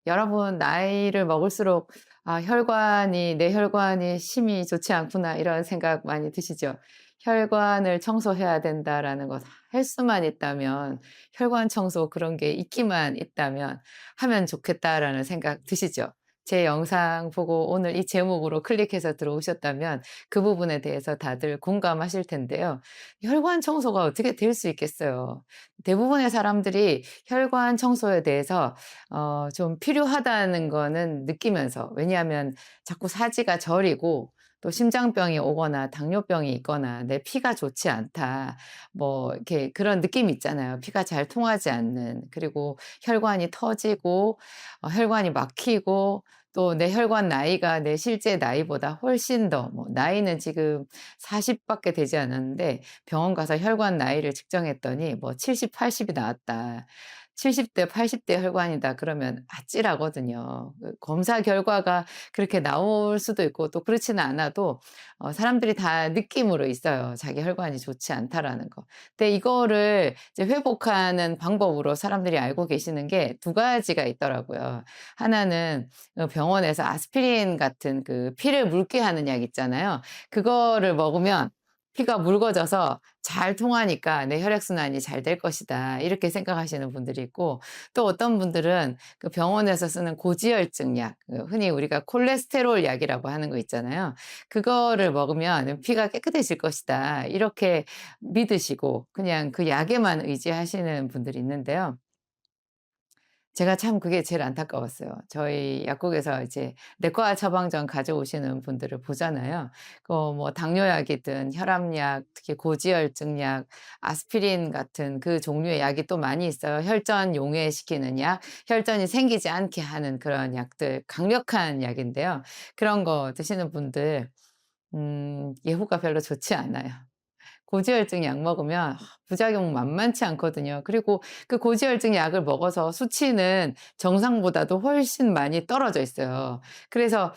여러분 나이를 먹을수록 '아 혈관이 내 혈관이 심이 좋지 않구나.' 이런 생각 많이 드시죠? '혈관을 청소해야 된다.'라는 것 할 수만 있다면, 혈관 청소 그런 게 있기만 있다면 하면 좋겠다라는 생각 드시죠? 제 영상 보고 오늘 이 제목으로 클릭해서 들어오셨다면 그 부분에 대해서 다들 공감하실 텐데요. 혈관 청소가 어떻게 될 수 있겠어요. 대부분의 사람들이 혈관 청소에 대해서 좀 필요하다는 거는 느끼면서, 왜냐하면 자꾸 사지가 저리고 또 심장병이 오거나 당뇨병이 있거나 내 피가 좋지 않다, 뭐 이렇게 그런 느낌이 있잖아요. 피가 잘 통하지 않는, 그리고 혈관이 터지고 혈관이 막히고 또 내 혈관 나이가 내 실제 나이보다 훨씬 더, 뭐 나이는 지금 40 밖에 되지 않았는데 병원 가서 혈관 나이를 측정했더니 뭐 70, 80이 나왔다. 70대, 80대 혈관이다 그러면 아찔하거든요. 검사 결과가 그렇게 나올 수도 있고 또 그렇지는 않아도 사람들이 다 느낌으로 있어요. 자기 혈관이 좋지 않다라는 거. 근데 이거를 이제 회복하는 방법으로 사람들이 알고 계시는 게 두 가지가 있더라고요. 하나는 병원에서 아스피린 같은 그 피를 묽게 하는 약 있잖아요. 그거를 먹으면 피가 묽어져서 잘 통하니까 '내 혈액순환이 잘 될 것이다.' 이렇게 생각하시는 분들이 있고, 또 어떤 분들은 그 병원에서 쓰는 고지혈증 약, 흔히 우리가 콜레스테롤 약이라고 하는 거 있잖아요. 그거를 먹으면 '피가 깨끗해질 것이다.' 이렇게 믿으시고 그냥 그 약에만 의지하시는 분들이 있는데요. 제가 참 그게 제일 안타까웠어요. 저희 약국에서 이제 내과 처방전 가져오시는 분들을 보잖아요. 뭐 당뇨약이든 혈압약, 특히 고지혈증 약, 아스피린 같은 그 종류의 약이 또 많이 있어요. 혈전 용해시키는 약, 혈전이 생기지 않게 하는 그런 약들, 강력한 약인데요. 그런 거 드시는 분들 예후가 별로 좋지 않아요. 고지혈증 약 먹으면 부작용 만만치 않거든요. 그리고 그 고지혈증 약을 먹어서 수치는 정상보다도 훨씬 많이 떨어져 있어요. 그래서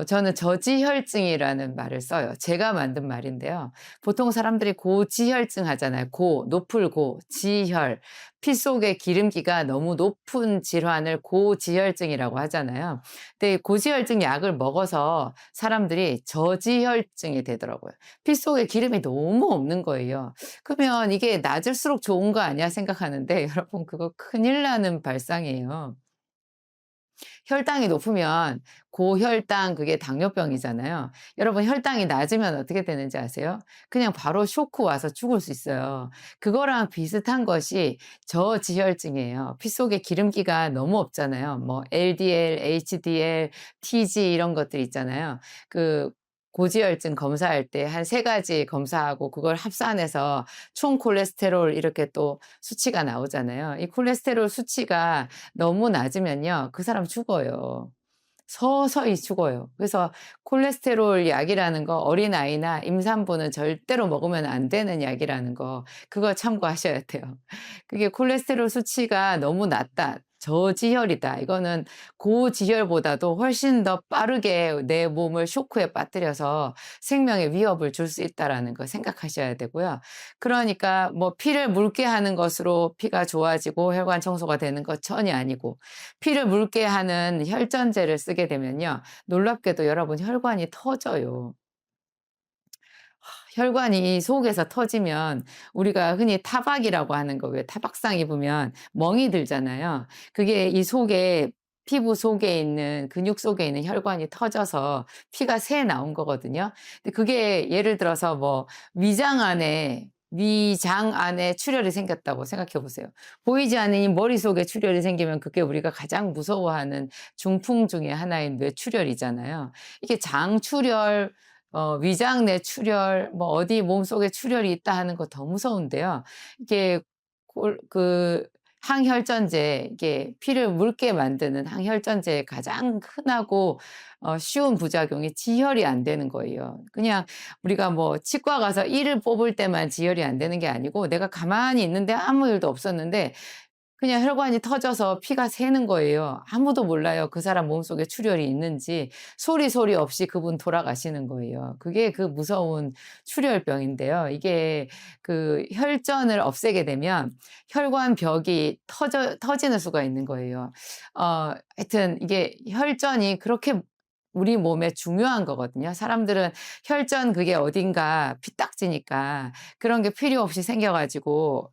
저는 저지혈증이라는 말을 써요. 제가 만든 말인데요. 보통 사람들이 고지혈증 하잖아요. 높을 지혈. 피 속의 기름기가 너무 높은 질환을 고지혈증이라고 하잖아요. 근데 고지혈증 약을 먹어서 사람들이 저지혈증이 되더라고요. 피 속에 기름이 너무 없는 거예요. 그러면 '이게 낮을수록 좋은 거 아니야?' 생각하는데 여러분 그거 큰일 나는 발상이에요. 혈당이 높으면 고혈당, 그게 당뇨병이잖아요. 여러분 혈당이 낮으면 어떻게 되는지 아세요? 그냥 바로 쇼크 와서 죽을 수 있어요. 그거랑 비슷한 것이 저지혈증이에요. 피 속에 기름기가 너무 없잖아요. 뭐 LDL, HDL, TG 이런 것들 있잖아요. 그 고지혈증 검사할 때 한 3 가지 검사하고 그걸 합산해서 총 콜레스테롤 이렇게 또 수치가 나오잖아요. 이 콜레스테롤 수치가 너무 낮으면요, 그 사람 죽어요. 서서히 죽어요. 그래서 콜레스테롤 약이라는 거, 어린아이나 임산부는 절대로 먹으면 안 되는 약이라는 거, 그거 참고하셔야 돼요. 그게 콜레스테롤 수치가 너무 낮다, 저지혈이다, 이거는 고지혈보다도 훨씬 더 빠르게 내 몸을 쇼크에 빠뜨려서 생명에 위협을 줄 수 있다라는 거 생각하셔야 되고요. 그러니까 뭐 피를 묽게 하는 것으로 피가 좋아지고 혈관 청소가 되는 것 전혀 아니고, 피를 묽게 하는 혈전제를 쓰게 되면요, 놀랍게도 여러분 혈관이 터져요. 혈관이 속에서 터지면 우리가 흔히 타박이라고 하는 거, 왜 타박상 입으면 멍이 들잖아요. 그게 이 속에, 피부 속에 있는, 근육 속에 있는 혈관이 터져서 피가 새 나온 거거든요. 근데 그게 예를 들어서 뭐 위장 안에 출혈이 생겼다고 생각해 보세요. 보이지 않는 이 머릿속에 출혈이 생기면 그게 우리가 가장 무서워하는 중풍 중에 하나인 뇌출혈이잖아요. 이게 장출혈, 위장 내 출혈, 뭐 어디 몸속에 출혈이 있다 하는 거 더 무서운데요. 이게 항혈전제, 이게 피를 묽게 만드는 항혈전제의 가장 흔하고 쉬운 부작용이 지혈이 안 되는 거예요. 그냥 우리가 뭐 치과 가서 이를 뽑을 때만 지혈이 안 되는 게 아니고, 내가 가만히 있는데 아무 일도 없었는데 그냥 혈관이 터져서 피가 새는 거예요. 아무도 몰라요. 그 사람 몸속에 출혈이 있는지 소리 없이 그분 돌아가시는 거예요. 그게 그 무서운 출혈병인데요. 이게 그 혈전을 없애게 되면 혈관 벽이 터지는 수가 있는 거예요. 하여튼 이게 혈전이 그렇게 우리 몸에 중요한 거거든요. 사람들은 혈전 그게 어딘가 피딱지니까 그런 게 필요 없이 생겨 가지고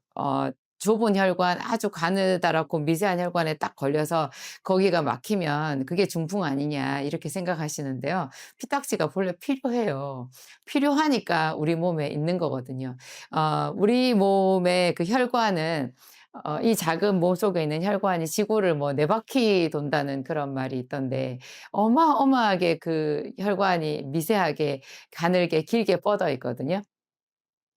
좁은 혈관 아주 가느다랗고 미세한 혈관에 딱 걸려서 거기가 막히면 그게 중풍 아니냐 이렇게 생각하시는데요. 피딱지가 본래 필요해요. 필요하니까 우리 몸에 있는 거거든요. 우리 몸의 그 혈관은 이 작은 몸 속에 있는 혈관이 지구를 뭐 4 바퀴 돈다는 그런 말이 있던데 어마어마하게 그 혈관이 미세하게 가늘게 길게 뻗어 있거든요.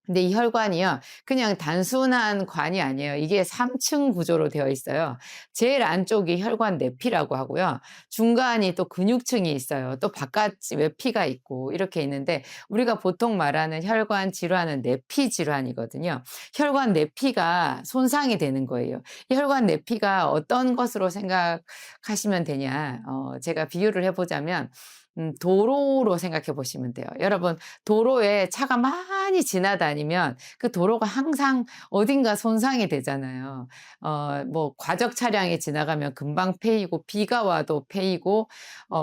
근데 이 혈관이요. 그냥 단순한 관이 아니에요. 이게 3층 구조로 되어 있어요. 제일 안쪽이 혈관 내피라고 하고요. 중간이 또 근육층이 있어요. 또 바깥 외피가 있고 이렇게 있는데 우리가 보통 말하는 혈관 질환은 내피 질환이거든요. 혈관 내피가 손상이 되는 거예요. 이 혈관 내피가 어떤 것으로 생각하시면 되냐. 제가 비유를 해 보자면 도로로 생각해 보시면 돼요. 여러분 도로에 차가 많이 지나다니면 그 도로가 항상 어딘가 손상이 되잖아요. 뭐 과적 차량이 지나가면 금방 패이고 비가 와도 패이고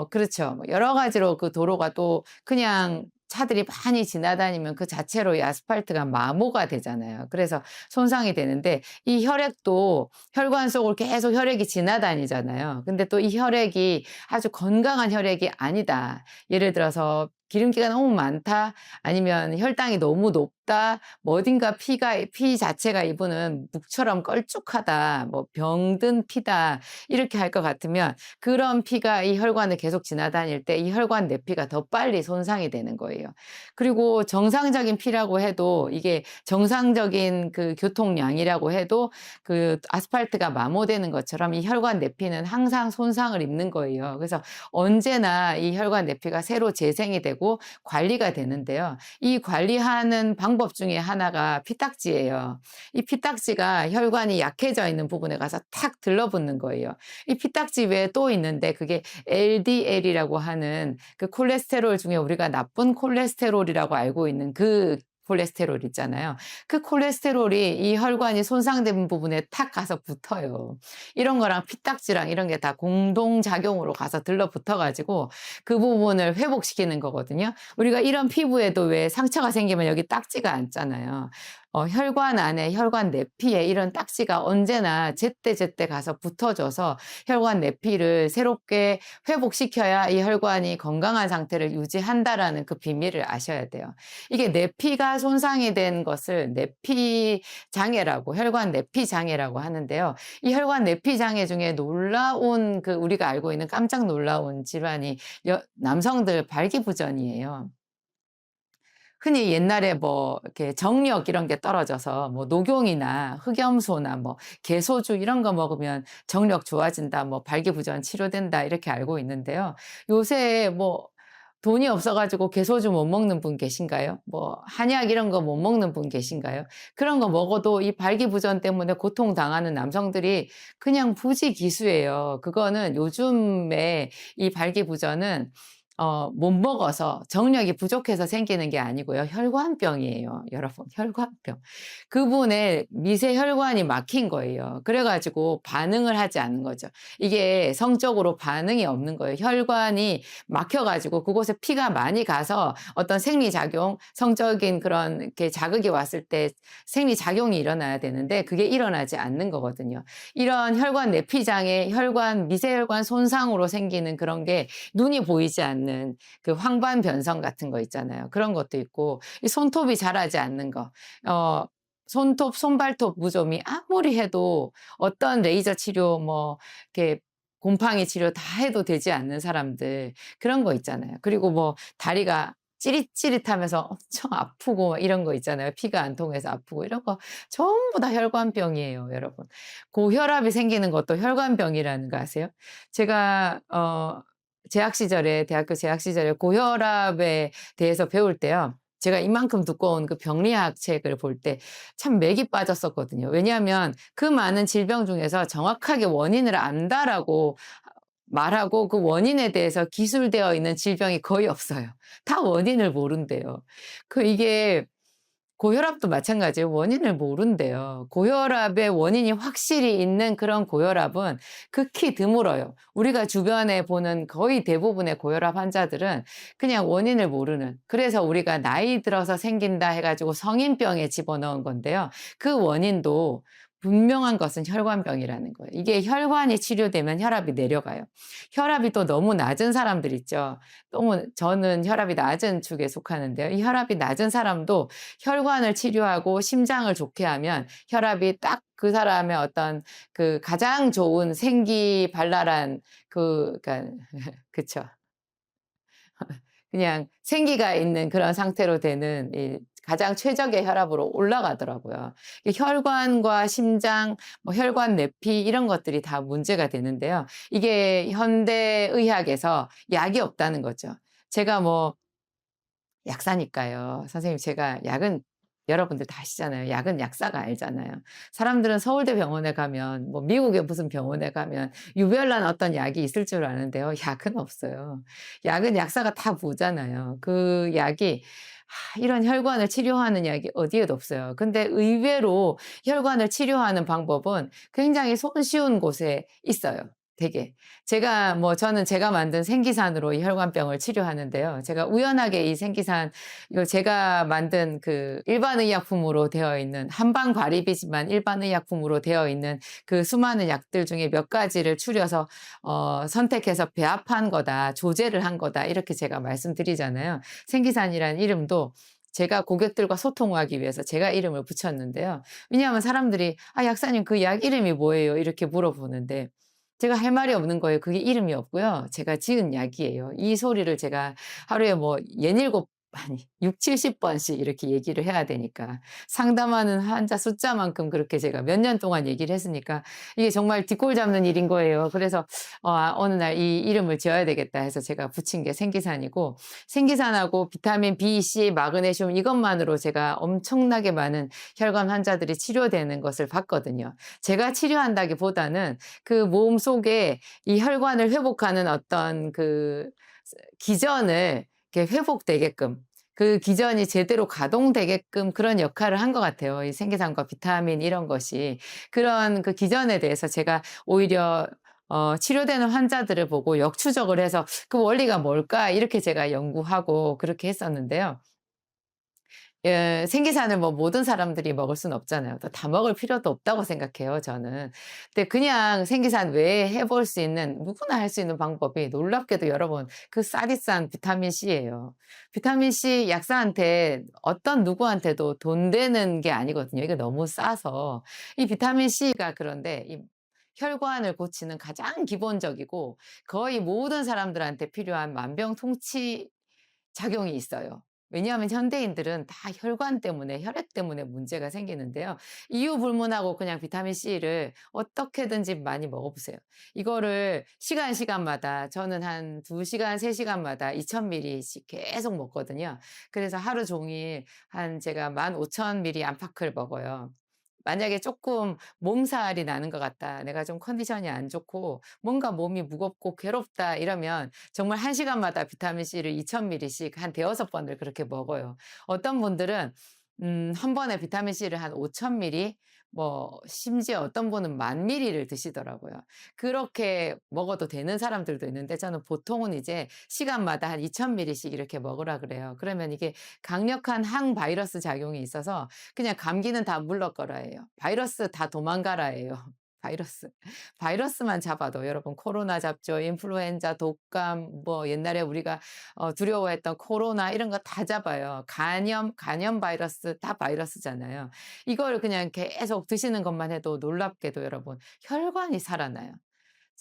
그렇죠. 뭐 여러 가지로 그 도로가 또 그냥 차들이 많이 지나다니면 그 자체로 이 아스팔트가 마모가 되잖아요. 그래서 손상이 되는데 이 혈액도 혈관 속을 계속 혈액이 지나다니잖아요. 근데 또 이 혈액이 아주 건강한 혈액이 아니다. 예를 들어서 기름기가 너무 많다. 아니면 혈당이 너무 높다. 뭐 어딘가 피 자체가 이분은 묵처럼 걸쭉하다. 뭐 병든 피다. 이렇게 할 것 같으면 그런 피가 이 혈관을 계속 지나다닐 때 이 혈관 내피가 더 빨리 손상이 되는 거예요. 그리고 정상적인 피라고 해도 이게 정상적인 그 교통량이라고 해도 그 아스팔트가 마모되는 것처럼 이 혈관 내피는 항상 손상을 입는 거예요. 그래서 언제나 이 혈관 내피가 새로 재생이 되고 관리가 되는데요. 이 관리하는 방법 중에 하나가 피딱지예요. 이 피딱지가 혈관이 약해져 있는 부분에 가서 탁 들러붙는 거예요. 이 피딱지 외에 또 있는데 그게 LDL이라고 하는 그 콜레스테롤 중에 우리가 나쁜 콜레스테롤이라고 알고 있는 그 콜레스테롤 있잖아요. 그 콜레스테롤이 이 혈관이 손상된 부분에 탁 가서 붙어요. 이런 거랑 피딱지랑 이런 게 다 공동작용으로 가서 들러붙어 가지고 그 부분을 회복시키는 거거든요. 우리가 이런 피부에도 왜 상처가 생기면 여기 딱지가 앉잖아요. 혈관 안에 혈관 내피에 이런 딱지가 언제나 제때제때 가서 붙어줘서 혈관 내피를 새롭게 회복시켜야 이 혈관이 건강한 상태를 유지한다라는 그 비밀을 아셔야 돼요. 이게 내피가 손상이 된 것을 내피 장애라고 혈관 내피 장애라고 하는데요. 이 혈관 내피 장애 중에 놀라운 그 우리가 알고 있는 깜짝 놀라운 질환이 남성들 발기부전이에요. 흔히 옛날에 뭐 이렇게 정력 이런 게 떨어져서 뭐 녹용이나 흑염소나 뭐 개소주 이런 거 먹으면 정력 좋아진다, 뭐 발기부전 치료된다 이렇게 알고 있는데요. 요새 뭐 돈이 없어 가지고 개소주 못 먹는 분 계신가요? 뭐 한약 이런 거 못 먹는 분 계신가요? 그런 거 먹어도 이 발기부전 때문에 고통당하는 남성들이 그냥 부지기수예요. 그거는 요즘에 이 발기부전은 못 먹어서 정력이 부족해서 생기는 게 아니고요. 혈관병이에요, 여러분. 혈관병. 그분의 미세 혈관이 막힌 거예요. 그래 가지고 반응을 하지 않는 거죠. 이게 성적으로 반응이 없는 거예요. 혈관이 막혀 가지고 그곳에 피가 많이 가서 어떤 생리작용, 성적인 그런 이렇게 자극이 왔을 때 생리작용이 일어나야 되는데 그게 일어나지 않는 거거든요. 이런 혈관 내피장애, 미세혈관 손상으로 생기는 그런 게 눈이 보이지 않는 그 황반 변성 같은 거 있잖아요. 그런 것도 있고 이 손톱이 자라지 않는 거. 손톱, 손발톱 무좀이 아무리 해도 어떤 레이저 치료 뭐 이렇게 곰팡이 치료 다 해도 되지 않는 사람들 그런 거 있잖아요. 그리고 뭐 다리가 찌릿찌릿하면서 엄청 아프고 막 이런 거 있잖아요. 피가 안 통해서 아프고 이런 거 전부 다 혈관병이에요, 여러분. 고혈압이 생기는 것도 혈관병이라는 거 아세요? 제가 대학교 재학 시절에 고혈압에 대해서 배울 때요. 제가 이만큼 두꺼운 그 병리학 책을 볼 때 참 맥이 빠졌었거든요. 왜냐하면 그 많은 질병 중에서 정확하게 원인을 안다라고 말하고 그 원인에 대해서 기술되어 있는 질병이 거의 없어요. 다 원인을 모른대요. 이게 고혈압도 마찬가지예요. 원인을 모른대요. 고혈압의 원인이 확실히 있는 그런 고혈압은 극히 드물어요. 우리가 주변에 보는 거의 대부분의 고혈압 환자들은 그냥 원인을 모르는, 그래서 우리가 나이 들어서 생긴다 해 가지고 성인병에 집어넣은 건데요. 그 원인도 분명한 것은 혈관병이라는 거예요. 이게 혈관이 치료되면 혈압이 내려가요. 혈압이 또 너무 낮은 사람들 있죠. 너무, 저는 혈압이 낮은 축에 속하는데요. 이 혈압이 낮은 사람도 혈관을 치료하고 심장을 좋게 하면 혈압이 딱 그 사람의 어떤 그 가장 좋은 생기발랄한 그러니까 그쵸. 그냥 생기가 있는 그런 상태로 되는 이 가장 최적의 혈압으로 올라가더라고요. 이 혈관과 심장, 뭐 혈관 내피 이런 것들이 다 문제가 되는데요. 이게 현대 의학에서 약이 없다는 거죠. 제가 뭐 약사니까요. 선생님, 제가 약은, 여러분들 다 아시잖아요. 약은 약사가 알잖아요. 사람들은 서울대 병원에 가면, 뭐 미국의 무슨 병원에 가면 유별난 어떤 약이 있을 줄 아는데요. 약은 없어요. 약은 약사가 다 보잖아요. 그 약이, 이런 혈관을 치료하는 약이 어디에도 없어요. 근데 의외로 혈관을 치료하는 방법은 굉장히 손쉬운 곳에 있어요. 되게. 저는 제가 만든 생기산으로 이 혈관병을 치료하는데요. 제가 우연하게 이 생기산, 이거 제가 만든 그 일반 의약품으로 되어 있는, 한방 발입이지만 일반 의약품으로 되어 있는 그 수많은 약들 중에 몇 가지를 추려서 선택해서 배합한 거다, 조제를 한 거다, 이렇게 제가 말씀드리잖아요. 생기산이라는 이름도 제가 고객들과 소통하기 위해서 제가 이름을 붙였는데요. 왜냐하면 사람들이 "아, 약사님, 그 약 이름이 뭐예요?" 이렇게 물어보는데 제가 할 말이 없는 거예요. 그게 이름이 없고요. 제가 지은 약이에요. 이 소리를 제가 하루에 뭐 67, 아니 60-70 번씩 이렇게 얘기를 해야 되니까, 상담하는 환자 숫자만큼 그렇게 제가 몇 년 동안 얘기를 했으니까 이게 정말 뒷골 잡는 일인 거예요. 그래서 어느 날 이 이름을 지어야 되겠다 해서 제가 붙인 게 생기산이고, 생기산하고 비타민 B, C, 마그네슘 이것만으로 제가 엄청나게 많은 혈관 환자들이 치료되는 것을 봤거든요. 제가 치료한다기보다는 그 몸 속에 이 혈관을 회복하는 어떤 그 기전을 이렇게 회복되게끔, 그 기전이 제대로 가동되게끔 그런 역할을 한 것 같아요. 이 생기산과 비타민 이런 것이. 그런 그 기전에 대해서 제가 오히려 치료되는 환자들을 보고 역추적을 해서 '그 원리가 뭘까?' 이렇게 제가 연구하고 그렇게 했었는데요. 예, 생기산을 뭐 모든 사람들이 먹을 수는 없잖아요. 또 다 먹을 필요도 없다고 생각해요, 저는. 근데 그냥 생기산 외에 해볼 수 있는, 누구나 할 수 있는 방법이 놀랍게도 여러분, 그 쌀이 싼 비타민 C예요. 비타민 C 약사한테, 어떤 누구한테도 돈 되는 게 아니거든요. 이게 너무 싸서. 이 비타민 C가, 그런데 이 혈관을 고치는 가장 기본적이고 거의 모든 사람들한테 필요한 만병통치 작용이 있어요. 왜냐하면 현대인들은 다 혈관 때문에, 혈액 때문에 문제가 생기는데요. 이유 불문하고 그냥 비타민 C를 어떻게든지 많이 먹어보세요. 이거를 시간마다, 저는 한 2시간, 3시간마다 2000ml씩 계속 먹거든요. 그래서 하루 종일 한 제가 15,000ml 안팎을 먹어요. 만약에 조금 몸살이 나는 것 같다, 내가 좀 컨디션이 안 좋고 뭔가 몸이 무겁고 괴롭다 이러면 정말 1시간마다 비타민 C를 2000ml씩 한 대여섯 번을 그렇게 먹어요. 어떤 분들은 한 번에 비타민 C를 한 5000ml, 뭐 심지어 어떤 분은 10,000ml를 드시더라고요. 그렇게 먹어도 되는 사람들도 있는데 저는 보통은 이제 시간마다 한 2000ml씩 이렇게 먹으라 그래요. 그러면 이게 강력한 항바이러스 작용이 있어서 그냥 감기는 다 물러거라예요. 바이러스 다 도망가라예요. 바이러스. 바이러스만 잡아도 여러분, 코로나 잡죠. 인플루엔자, 독감, 뭐 옛날에 우리가 두려워했던 코로나 이런 거 다 잡아요. 간염 바이러스 다 바이러스잖아요. 이걸 그냥 계속 드시는 것만 해도 놀랍게도 여러분, 혈관이 살아나요.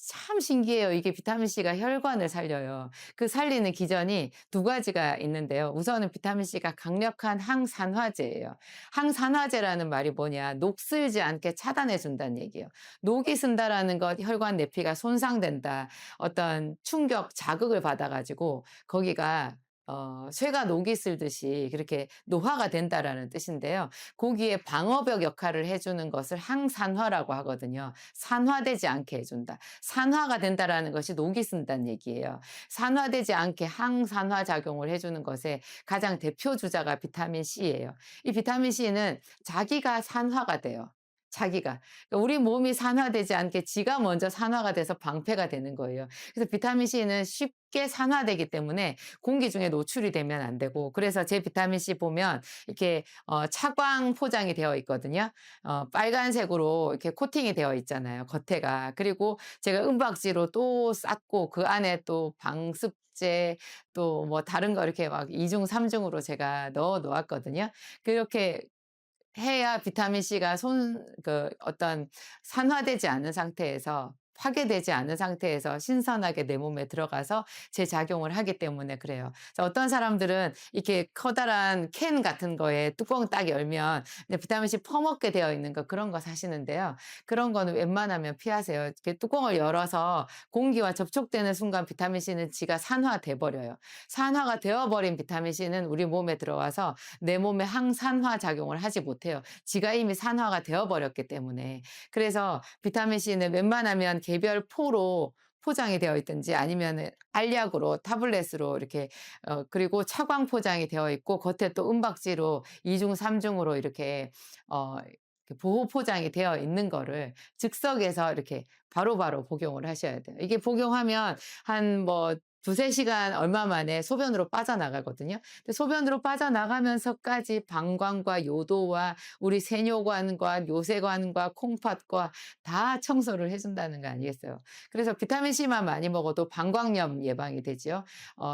참 신기해요. 이게 비타민 C가 혈관을 살려요. 그 살리는 기전이 두 가지가 있는데요. 우선은 비타민 C가 강력한 항산화제예요. 항산화제라는 말이 뭐냐? 녹슬지 않게 차단해 준다는 얘기예요. 녹이 쓴다라는 것, 혈관 내피가 손상된다, 어떤 충격, 자극을 받아 가지고 거기가 쇠가 녹이 슬듯이 그렇게 노화가 된다라는 뜻인데요. 고기의 방어벽 역할을 해주는 것을 항산화라고 하거든요. 산화되지 않게 해준다. 산화가 된다라는 것이 녹이 쓴다는 얘기예요. 산화되지 않게 항산화 작용을 해주는 것에 가장 대표 주자가 비타민 C예요. 이 비타민 C는 자기가 산화가 돼요. 자기가. 그러니까 우리 몸이 산화되지 않게 지가 먼저 산화가 돼서 방패가 되는 거예요. 그래서 비타민 C는 쉽게 산화되기 때문에 공기 중에 노출이 되면 안 되고, 그래서 제 비타민 C 보면 이렇게 차광 포장이 되어 있거든요. 빨간색으로 이렇게 코팅이 되어 있잖아요, 겉에가. 그리고 제가 은박지로 또 쌌고 그 안에 또 방습제 또 뭐 다른 거 이렇게 막 2중 3중으로 제가 넣어 놓았거든요. 그렇게 해야 비타민 C가 어떤 산화되지 않은 상태에서, 파괴되지 않은 상태에서 신선하게 내 몸에 들어가서 제 작용을 하기 때문에 그래요. 그래서 어떤 사람들은 이렇게 커다란 캔 같은 거에 뚜껑 딱 열면 이제 비타민 C 퍼먹게 되어 있는 거, 그런 거 사시는데요. 그런 거는 웬만하면 피하세요. 이렇게 뚜껑을 열어서 공기와 접촉되는 순간 비타민 C는 지가 산화돼 버려요. 산화가 되어 버린 비타민 C는 우리 몸에 들어와서 내 몸에 항산화 작용을 하지 못해요. 지가 이미 산화가 되어 버렸기 때문에. 그래서 비타민 C는 웬만하면 개별 포로 포장이 되어 있든지 아니면은 알약으로 타블렛으로 이렇게 그리고 차광 포장이 되어 있고 겉에 또 은박지로 2중 3중으로 이렇게 보호 포장이 되어 있는 거를 즉석에서 이렇게 바로바로 복용을 하셔야 돼요. 이게 복용하면 한 뭐 두세 시간 얼마 만에 소변으로 빠져나가거든요. 근데 소변으로 빠져나가면서까지 방광과 요도와 우리 세뇨관과 요새관과 콩팥과 다 청소를 해 준다는 거 아니겠어요. 그래서 비타민 C만 많이 먹어도 방광염 예방이 되죠.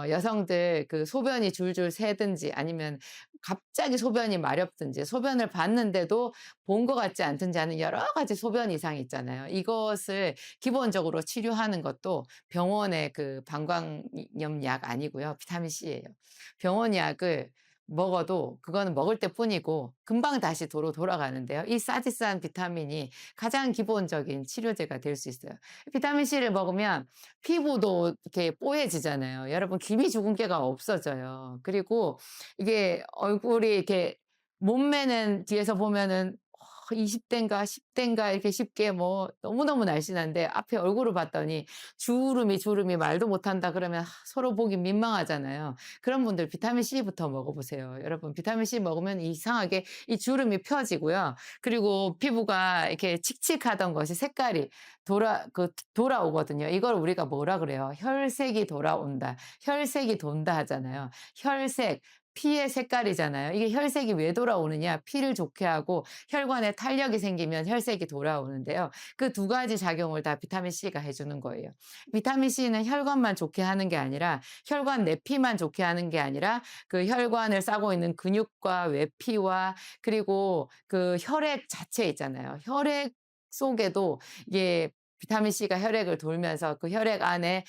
여성들 그 소변이 줄줄 새든지 아니면 갑자기 소변이 마렵든지 소변을 봤는데도 본 것 같지 않든지 하는 여러 가지 소변 이상이 있잖아요. 이것을 기본적으로 치료하는 것도 병원의 그 방광염 약 아니고요. 비타민 C예요. 병원 약을 먹어도 그거는 먹을 때뿐이고 금방 다시 도로 돌아가는데요. 이 싸지싼 비타민이 가장 기본적인 치료제가 될 수 있어요. 비타민 C를 먹으면 피부도 이렇게 뽀얘지잖아요. 여러분, 기미 주근깨가 없어져요. 그리고 이게 얼굴이 이렇게, 몸매는 뒤에서 보면은 20 대인가 10 대인가 이렇게 쉽게 뭐 너무너무 날씬한데 앞에 얼굴을 봤더니 주름이 말도 못한다 그러면 서로 보기 민망하잖아요. 그런 분들 비타민 C부터 먹어보세요. 여러분, 비타민 C 먹으면 이상하게 이 주름이 펴지고요. 그리고 피부가 이렇게 칙칙하던 것이 색깔이 돌아오거든요. 이걸 우리가 뭐라 그래요? 혈색이 돌아온다. 혈색이 돈다 하잖아요. 혈색, 피의 색깔이잖아요. 이게 혈색이 왜 돌아오느냐? 피를 좋게 하고 혈관에 탄력이 생기면 혈색이 돌아오는데요. 그 두 가지 작용을 다 비타민 C가 해주는 거예요. 비타민 C는 혈관만 좋게 하는 게 아니라, 혈관 내피만 좋게 하는 게 아니라 그 혈관을 싸고 있는 근육과 외피와 그리고 그 혈액 자체 있잖아요. 혈액 속에도 이게 비타민 C가 혈액을 돌면서 그 혈액 안에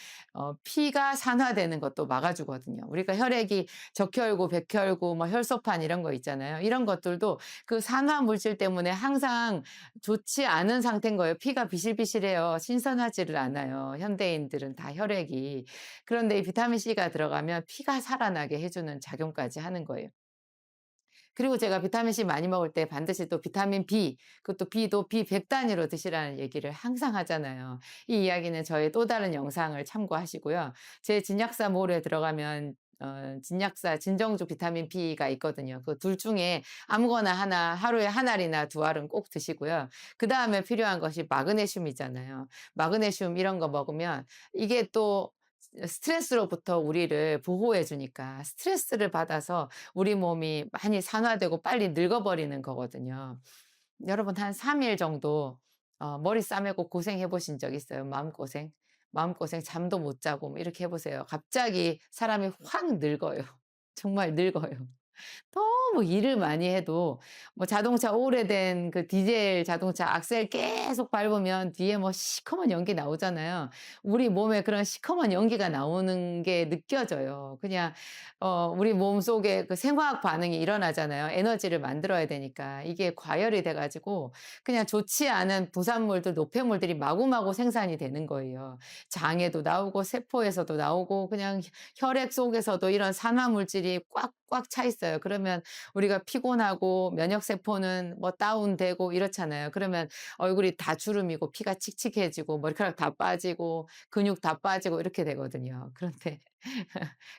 피가 산화되는 것도 막아주거든요. 우리가 혈액이 적혈구, 백혈구, 뭐 혈소판 이런 거 있잖아요. 이런 것들도 그 산화 물질 때문에 항상 좋지 않은 상태인 거예요. 피가 비실비실해요. 신선하지를 않아요. 현대인들은 다 혈액이. 그런데 이 비타민 C가 들어가면 피가 살아나게 해주는 작용까지 하는 거예요. 그리고 제가 비타민 C 많이 먹을 때 반드시 또 비타민 B, 그것도 B도 B 100 단위로 드시라는 얘기를 항상 하잖아요. 이 이야기는 저의 또 다른 영상을 참고하시고요. 제 진약사몰에 들어가면 진약사 진정주 비타민 B가 있거든요. 그 둘 중에 아무거나 하나, 하루에 한 알이나 두 알은 꼭 드시고요. 그다음에 필요한 것이 마그네슘이잖아요. 마그네슘 이런 거 먹으면 이게 또 스트레스로부터 우리를 보호해 주니까, 스트레스를 받아서 우리 몸이 많이 산화되고 빨리 늙어버리는 거거든요. 여러분, 한 3일 정도 머리 싸매고 고생해 보신 적 있어요? 마음고생? 마음고생, 잠도 못 자고 뭐 이렇게 해 보세요. 갑자기 사람이 확 늙어요. 정말 늙어요. 너무 일을 많이 해도 뭐 자동차 오래된 그 디젤 자동차 악셀 계속 밟으면 뒤에 뭐 시커먼 연기 나오잖아요. 우리 몸에 그런 시커먼 연기가 나오는 게 느껴져요. 그냥 우리 몸속에 그 생화학 반응이 일어나잖아요. 에너지를 만들어야 되니까. 이게 과열이 돼 가지고 그냥 좋지 않은 부산물들, 노폐물들이 마구마구 생산이 되는 거예요. 장에도 나오고 세포에서도 나오고 그냥 혈액 속에서도 이런 산화 물질이 꽉꽉 차 있어요. 그러면 우리가 피곤하고 면역 세포는 뭐 다운되고 이렇잖아요. 그러면 얼굴이 다 주름이고 피가 칙칙해지고 머리카락 다 빠지고 근육 다 빠지고 이렇게 되거든요.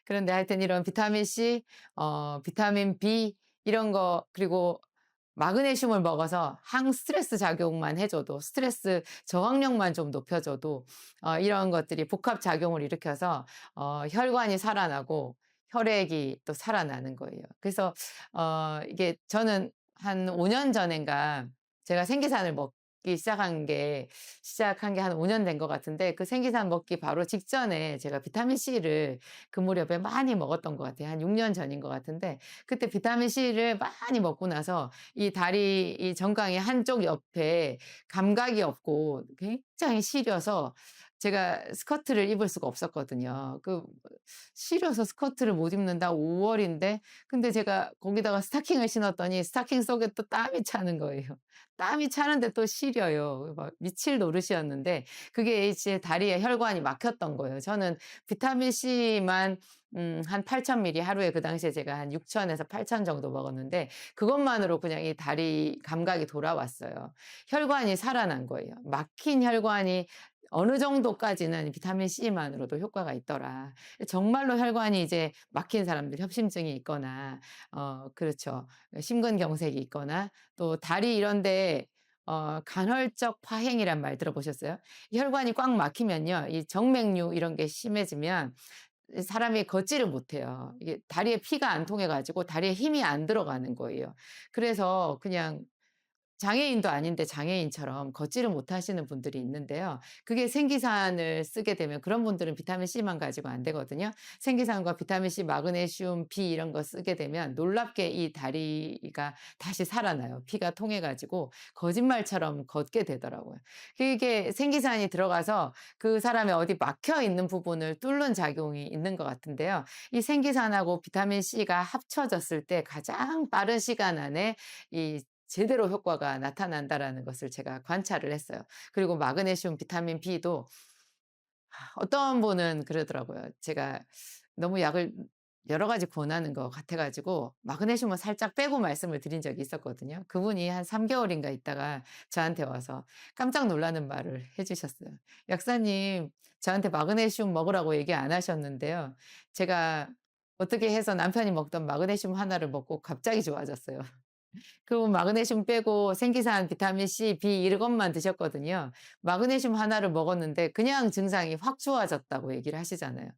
그런데 하여튼 이런 비타민 C, 비타민 B 이런 거 그리고 마그네슘을 먹어서 항스트레스 작용만 해 줘도 스트레스 저항력만 좀 높여 줘도 이런 것들이 복합 작용을 일으켜서 혈관이 살아나고 혈액이 또 살아나는 거예요. 그래서 이게 저는 한 5년 전인가 제가 생기산을 먹기 시작한 게 한 5년 된 것 같은데 그 생기산 먹기 바로 직전에 제가 비타민 C를 그 무렵에 많이 먹었던 것 같아요. 한 6년 전인 것 같은데 그때 비타민 C를 많이 먹고 나서 이 다리 이 정강이 한쪽 옆에 감각이 없고 굉장히 시려서 제가 스커트를 입을 수가 없었거든요. 시려서 스커트를 못 입는다 5 월인데 근데 제가 거기다가 스타킹을 신었더니 스타킹 속에 또 땀이 차는 거예요. 땀이 차는데 또 시려요. 막 미칠 노릇이었는데 그게 제 다리에 혈관이 막혔던 거예요. 저는 비타민 C만 한 8,000 밀리 하루에 그 당시에 제가 한 6,000에서 8,000 정도 먹었는데 그것만으로 그냥 이 다리 감각이 돌아왔어요. 혈관이 살아난 거예요. 막힌 혈관이 어느 정도까지는 비타민 C만으로도 효과가 있더라. 정말로 혈관이 이제 막힌 사람들, 협심증이 있거나 그렇죠. 심근경색이 있거나 또 다리 이런 데 간헐적 파행이란 말 들어보셨어요? 혈관이 꽉 막히면요. 이 정맥류 이런 게 심해지면 사람이 걷지를 못해요. 이게 다리에 피가 안 통해 가지고 다리에 힘이 안 들어가는 거예요. 그래서 그냥 장애인도 아닌데 장애인처럼 걷지를 못하시는 분들이 있는데요. 그게 생기산을 쓰게 되면 그런 분들은 비타민 C만 가지고 안 되거든요. 생기산과 비타민 C, 마그네슘, B 이런 거 쓰게 되면 놀랍게 이 다리가 다시 살아나요. 피가 통해 가지고 거짓말처럼 걷게 되더라고요. 그게 생기산이 들어가서 그 사람의 어디 막혀 있는 부분을 뚫는 작용이 있는 것 같은데요. 이 생기산하고 비타민 C가 합쳐졌을 때 가장 빠른 시간 안에 이 제대로 효과가 나타난다라는 것을 제가 관찰을 했어요. 그리고 마그네슘, 비타민 B도 어떤 분은 그러더라고요. 제가 너무 약을 여러 가지 권하는 것 같아 가지고 마그네슘을 살짝 빼고 말씀을 드린 적이 있었거든요. 그분이 한 3 개월인가 있다가 저한테 와서 깜짝 놀라는 말을 해 주셨어요. "약사님 저한테 마그네슘 먹으라고 얘기 안 하셨는데요. 제가 어떻게 해서 남편이 먹던 마그네슘 하나를 먹고 갑자기 좋아졌어요." 그분 마그네슘 빼고 생기산, 비타민 C, B 이것만 드셨거든요. 마그네슘 하나를 먹었는데 그냥 증상이 확 좋아졌다고 얘기를 하시잖아요.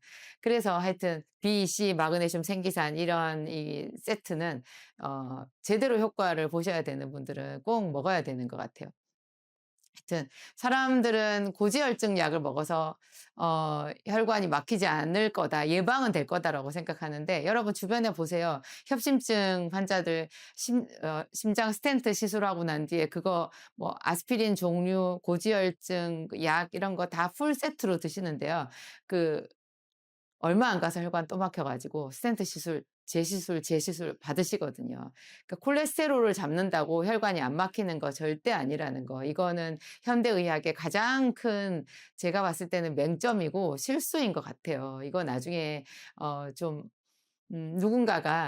그래서 하여튼 B, C, 마그네슘, 생기산 이런 이 세트는 제대로 효과를 보셔야 되는 분들은 꼭 먹어야 되는 것 같아요. 하여튼 사람들은 고지혈증 약을 먹어서 '혈관이 막히지 않을 거다. 예방은 될 거다.'라고 생각하는데 여러분 주변에 보세요. 협심증 환자들 심장 스텐트 시술하고 난 뒤에 그거 뭐 아스피린 종류, 고지혈증 약 이런 거 다 풀 세트로 드시는데요. 그 얼마 안 가서 혈관 또 막혀 가지고 스텐트 시술, 재시술, 재시술 받으시거든요. 그러니까 콜레스테롤을 잡는다고 혈관이 안 막히는 거 절대 아니라는 거. 이거는 현대 의학의 가장 큰 제가 봤을 때는 맹점이고 실수인 것 같아요. 이거 나중에 좀 누군가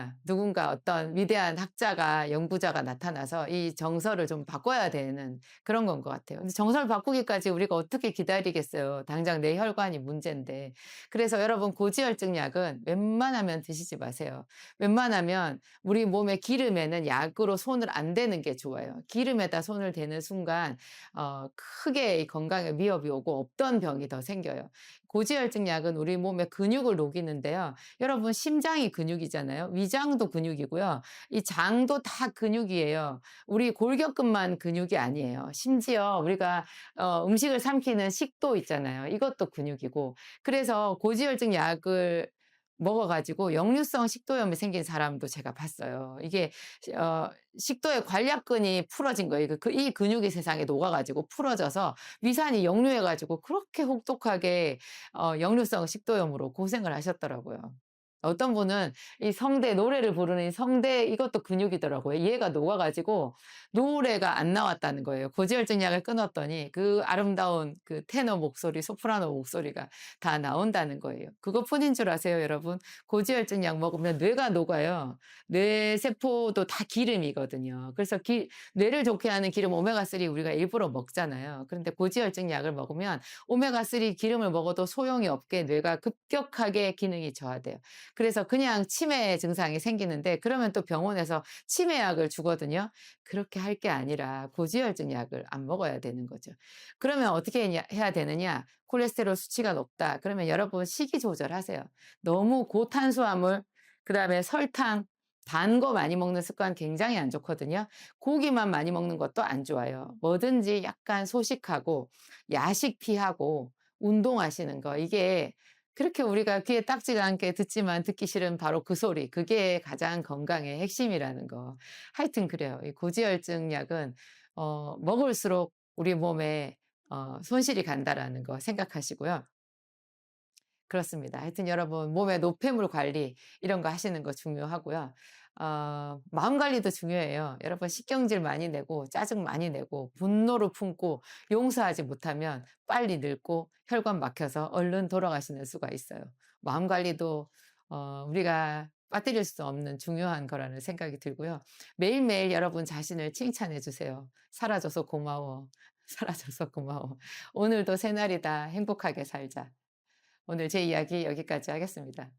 어떤 위대한 학자가 연구자가 나타나서 이 정서를 좀 바꿔야 되는 그런 건 것 같아요. 근데 정서를 바꾸기까지 우리가 어떻게 기다리겠어요. 당장 내 혈관이 문제인데. 그래서 여러분 고지혈증 약은 웬만하면 드시지 마세요. 웬만하면 우리 몸의 기름에는 약으로 손을 안 대는 게 좋아요. 기름에다 손을 대는 순간 크게 이 건강에 위협이 오고 없던 병이 더 생겨요. 고지혈증 약은 우리 몸의 근육을 녹이는데요. 여러분 심장이 근육이잖아요. 위장도 근육이고요. 이 장도 다 근육이에요. 우리 골격근만 근육이 아니에요. 심지어 우리가 음식을 삼키는 식도 있잖아요. 이것도 근육이고. 그래서 고지혈증 약을 먹어 가지고 역류성 식도염이 생긴 사람도 제가 봤어요. 이게 식도의 관략근이 풀어진 거예요. 이 근육이 세상에 녹아 가지고 풀어져서 위산이 역류해 가지고 그렇게 혹독하게 역류성 식도염으로 고생을 하셨더라고요. 어떤 분은 이 성대 노래를 부르는 이 성대 이것도 근육이더라고요. 얘가 녹아 가지고 노래가 안 나왔다는 거예요. 고지혈증 약을 끊었더니 그 아름다운 그 테너 목소리, 소프라노 목소리가 다 나온다는 거예요. 그것뿐인 줄 아세요, 여러분? 고지혈증 약 먹으면 뇌가 녹아요. 뇌 세포도 다 기름이거든요. 그래서 뇌를 좋게 하는 기름 오메가3 우리가 일부러 먹잖아요. 그런데 고지혈증 약을 먹으면 오메가3 기름을 먹어도 소용이 없게 뇌가 급격하게 기능이 저하돼요. 그래서 그냥 치매 증상이 생기는데 그러면 또 병원에서 치매약을 주거든요. 그렇게 할 게 아니라 고지혈증 약을 안 먹어야 되는 거죠. 그러면 어떻게 해야 되느냐? 콜레스테롤 수치가 높다. 그러면 여러분 식이 조절하세요. 너무 고탄수화물, 그다음에 설탕, 단 거 많이 먹는 습관 굉장히 안 좋거든요. 고기만 많이 먹는 것도 안 좋아요. 뭐든지 약간 소식하고 야식 피하고 운동하시는 거 이게 그렇게 우리가 귀에 딱지가 않게 듣지만 듣기 싫은 바로 그 소리. 그게 가장 건강의 핵심이라는 거. 하여튼 그래요. 이 고지혈증 약은 먹을수록 우리 몸에 손실이 간다라는 거 생각하시고요. 그렇습니다. 하여튼 여러분 몸의 노폐물 관리 이런 거 하시는 거 중요하고요. 마음 관리도 중요해요. 여러분 신경질 많이 내고 짜증 많이 내고 분노를 품고 용서하지 못하면 빨리 늙고 혈관 막혀서 얼른 돌아가시는 수가 있어요. 마음 관리도 우리가 빠뜨릴 수 없는 중요한 거라는 생각이 들고요. 매일매일 여러분 자신을 칭찬해 주세요. 살아줘서 고마워. 살아줘서 고마워. 오늘도 새날이다. 행복하게 살자. 오늘 제 이야기 여기까지 하겠습니다.